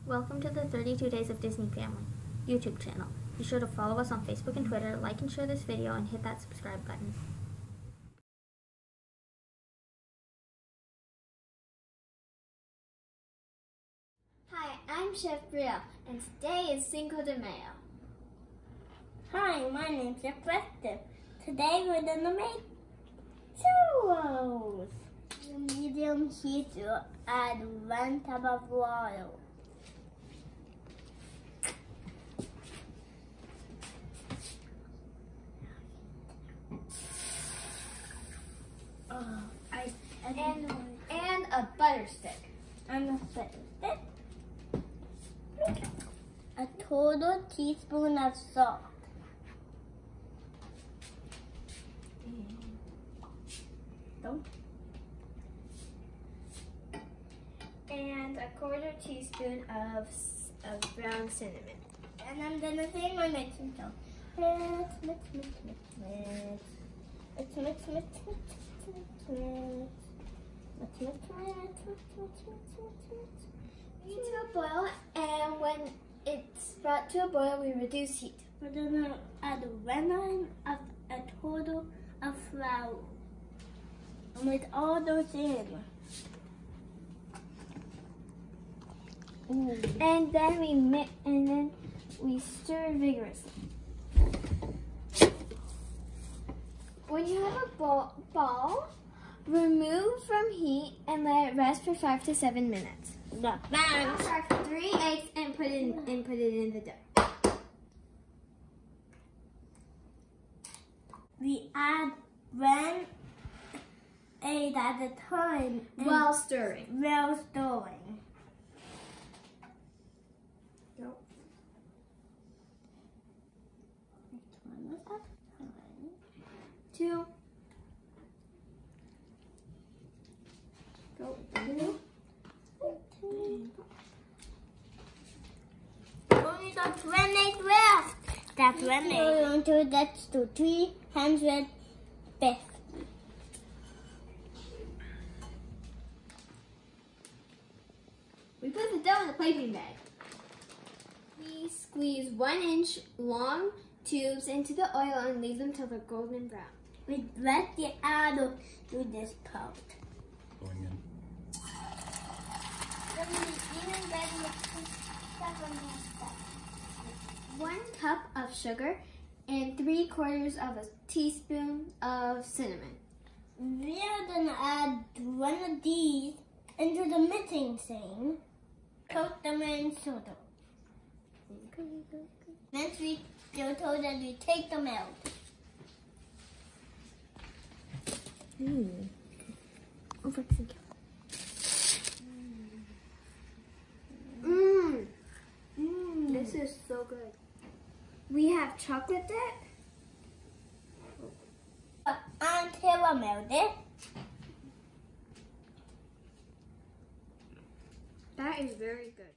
Welcome to the 32 Days of Disney Family YouTube channel. Be sure to follow us on Facebook and Twitter, like and share this video, and hit that subscribe button. Hi, I'm Chef Brielle, and today is Cinco de Mayo. Hi, my name's Chef Preston. Today we're gonna make churros. Medium heat to add 1 cup of oil. And a butter stick. And a butter stick. A total teaspoon of salt. And a 1/4 teaspoon of brown cinnamon. And I'm gonna say my mixing bowl. Mix, mix, mix, mix, mix. Mix, mix, mix, mix, mix, mix. Mix, mix, mix, mix, mix, mix, mix. Bring it to a boil, and when it's brought to a boil, we reduce heat. We're gonna add 1 of a total of flour. And with all those in. And then we mix, and then we stir vigorously. When you have a ball, remove from heat and let it rest for 5 to 7 minutes. Crack 3 eggs and put it in the dough. We add 1 egg at a time While stirring. While stirring. 2. Go. 2. Only got 1 egg left. That's 1 egg. We're going to that to 350. We put the dough in the piping bag. We squeeze 1-inch long tubes into the oil and leave them till they're golden brown. We let the adult do this part. Going in. 1 cup of sugar and 3/4 of a teaspoon of cinnamon. We are gonna add 1 of these into the mixing thing. Coat them in soda. Once we do so that we take them out. This is so good. We have chocolate dip. And caramel dip. That is very good.